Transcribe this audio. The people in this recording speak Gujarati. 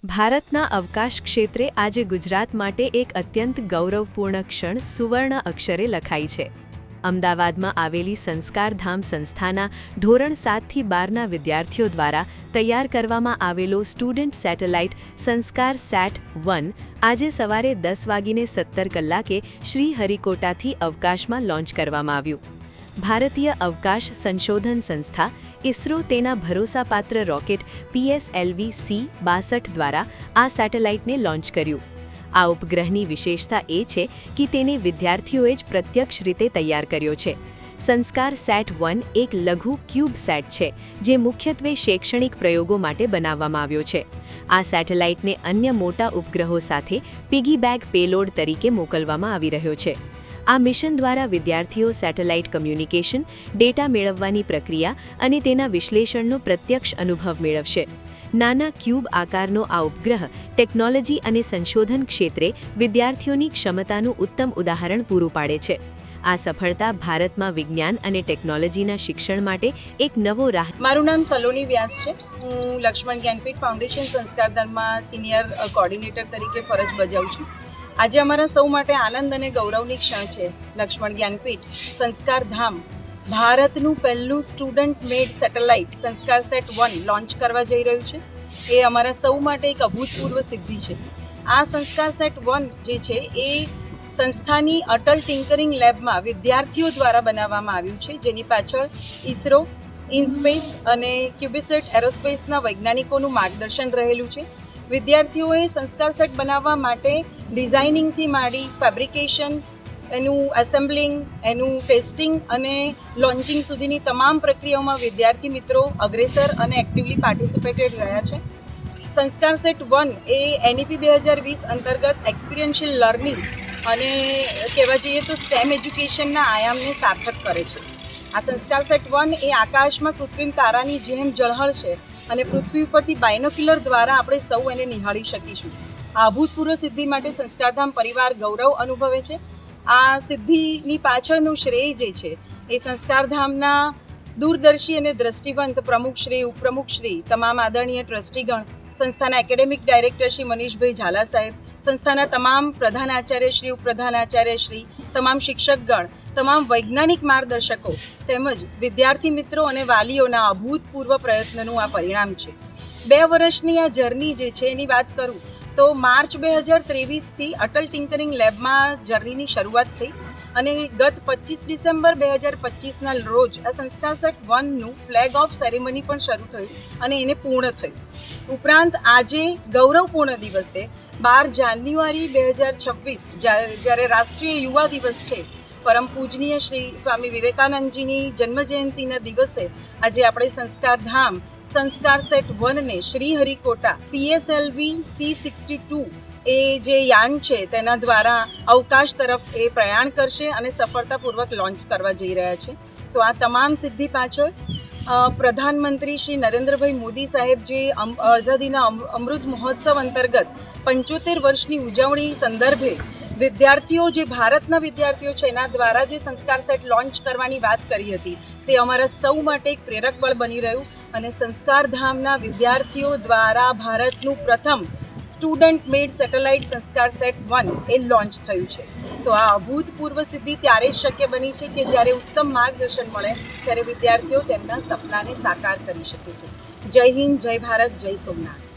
ભારતના અવકાશ ક્ષેત્રે આજે ગુજરાત માટે એક અત્યંત ગૌરવપૂર્ણ ક્ષણ સુવર્ણ અક્ષરે લખાઈ છે. અમદાવાદમાં આવેલી સંસ્કારધામ સંસ્થાના ધોરણ 7થી 12ના વિદ્યાર્થીઓ દ્વારા તૈયાર કરવામાં આવેલો સ્ટુડન્ટ સેટેલાઇટ સંસ્કાર-SAT-1 આજે સવારે 10:17 શ્રીહરિકોટાથી અવકાશમાં લોન્ચ કરવામાં આવ્યું. ભારતીય અવકાશ સંશોધન સંસ્થા ઇસરો તેના ભરોસાપાત્ર રોકેટ PSLV-C-62 દ્વારા આ સેટેલાઇટને લોન્ચ કર્યું. આ ઉપગ્રહની વિશેષતા એ છે કે તેને વિદ્યાર્થીઓએ જ પ્રત્યક્ષ રીતે તૈયાર કર્યો છે. સંસ્કાર-SAT-1 એક લઘુ ક્યુબસેટ છે જે મુખ્યત્વે શૈક્ષણિક પ્રયોગો માટે બનાવવામાં આવ્યો છે. આ સેટેલાઇટને અન્ય મોટા ઉપગ્રહો સાથે પિગીબેક પેલોડ તરીકે મોકલવામાં આવી રહ્યો છે. આ મિશન દ્વારા વિદ્યાર્થીઓ સેટેલાઇટ કમ્યુનિકેશન, ડેટા મેળવવાની પ્રક્રિયા અને તેના વિશ્લેષણનો પ્રત્યક્ષ અનુભવ મેળવશે. નાના ક્યુબ આકારનો આ ઉપગ્રહ ટેકનોલોજી અને સંશોધન ક્ષેત્રે વિદ્યાર્થીઓની ક્ષમતાનું ઉત્તમ ઉદાહરણ પૂરું પાડે છે. આ સફળતા ભારતમાં વિજ્ઞાન અને ટેકનોલોજીના શિક્ષણ માટે એક નવો રાહ. મારું નામ સલોની વ્યાસ છે. હું લક્ષ્મણ જ્ઞાનપીઠ ફાઉન્ડેશન સંસ્કારધામમાં સિનિયર કોઓર્ડિનેટર તરીકે ફરજ બજાવું છું. આજે અમારા સૌ માટે આનંદ અને ગૌરવની ક્ષણ છે. લક્ષ્મણ જ્ઞાનપીઠ સંસ્કારધામ ભારતનું પહેલું સ્ટુડન્ટ મેડ સેટેલાઇટ સંસ્કાર-SAT-1 લોન્ચ કરવા જઈ રહ્યું છે. એ અમારા સૌ માટે એક અભૂતપૂર્વ સિદ્ધિ છે. આ સંસ્કાર-SAT-1 જે છે એ સંસ્થાની અટલ ટિંકરિંગ લેબમાં વિદ્યાર્થીઓ દ્વારા બનાવવામાં આવ્યું છે, જેની પાછળ ઇસરો, ઇનસ્પેસ અને ક્યુબિસેટ એરોસ્પેસના વૈજ્ઞાનિકોનું માર્ગદર્શન રહેલું છે. વિદ્યાર્થીઓએ સંસ્કાર-SAT બનાવવા માટે ડિઝાઇનિંગથી માંડી ફેબ્રિકેશન, એનું એસેમ્બલિંગ, એનું ટેસ્ટિંગ અને લોન્ચિંગ સુધીની તમામ પ્રક્રિયાઓમાં વિદ્યાર્થી મિત્રો અગ્રેસર અને એક્ટિવલી પાર્ટિસિપેટેડ રહ્યા છે. સંસ્કાર-SAT-1 એ NEP 2020 અંતર્ગત એક્સપિરિયન્શિયલ લર્નિંગ અને કહેવા જઈએ તો સ્ટેમ એજ્યુકેશનના આયામને સાર્થક કરે છે. આ સંસ્કાર-SAT-1 એ આકાશમાં કૃત્રિમ તારાની જેમ ઝળહળશે અને પૃથ્વી ઉપરથી બાયનોક્યુલર દ્વારા આપણે સૌ એને નિહાળી શકીશું. આ અભૂતપૂર્વ સિદ્ધિ માટે સંસ્કારધામ પરિવાર ગૌરવ અનુભવે છે. આ સિદ્ધિની પાછળનું શ્રેય જે છે એ સંસ્કારધામના દૂરદર્શી અને દ્રષ્ટિવંત પ્રમુખશ્રી, ઉપપ્રમુખશ્રી, તમામ આદરણીય ટ્રસ્ટીગણ, સંસ્થાના એકેડેમિક ડાયરેક્ટર શ્રી મનીષભાઈ ઝાલા સાહેબ, સંસ્થાના તમામ પ્રધાનાચાર્યશ્રી, ઉપપ્રધાનાચાર્યશ્રી, તમામ શિક્ષકગણ, તમામ વૈજ્ઞાનિક માર્ગદર્શકો તેમજ વિદ્યાર્થી મિત્રો અને વાલીઓના અભૂતપૂર્વ પ્રયત્નનું આ પરિણામ છે. 2 વર્ષની આ જર્ની જે છે એની વાત કરું તો માર્ચ 2023થી અટલ ટિંકરિંગ લેબમાં જર્નીની શરૂઆત થઈ અને ગત 25 ડિસેમ્બર 2025ના રોજ આ સંસ્કાર-SAT-1નું ફ્લેગ ઓફ સેરેમની પણ શરૂ થયું અને એને પૂર્ણ થયું. ઉપરાંત આજે ગૌરવપૂર્ણ દિવસે 12 જાન્યુઆરી 2026 જ્યારે રાષ્ટ્રીય યુવા દિવસ છે, પરમ પૂજનીય શ્રી સ્વામી વિવેકાનંદજીની જન્મજયંતિના દિવસે આજે આપણે સંસ્કારધામ સંસ્કાર-SAT-1ને શ્રીહરિકોટા PSLV-C-62 એ જે યાન છે તેના દ્વારા અવકાશ તરફ એ પ્રયાણ કરશે અને સફળતાપૂર્વક લોન્ચ કરવા જઈ રહ્યા છે. તો આ તમામ સિદ્ધિ પાછળ પ્રધાનમંત્રી શ્રી નરેન્દ્રભાઈ મોદી સાહેબ જે આઝાદીના અમૃત મહોત્સવ અંતર્ગત 75 વર્ષની ઉજવણી સંદર્ભે વિદ્યાર્થીઓ જે ભારતના વિદ્યાર્થીઓ છે એના દ્વારા જે સંસ્કાર-SAT લોન્ચ કરવાની વાત કરી હતી તે અમારા સૌ માટે એક પ્રેરક બળ બની રહ્યું અને સંસ્કારધામના વિદ્યાર્થીઓ દ્વારા ભારતનું પ્રથમ સ્ટુડન્ટ મેડ સેટેલાઇટ સંસ્કાર-SAT-1 એ લોન્ચ થયું છે. તો આ અભૂતપૂર્વ સિદ્ધિ ત્યારે જ શક્ય બની છે કે જ્યારે ઉત્તમ માર્ગદર્શન મળે ત્યારે વિદ્યાર્થીઓ તેમના સપનાને સાકાર કરી શકે છે. જય હિન્દ, જય ભારત, જય સોમનાથ.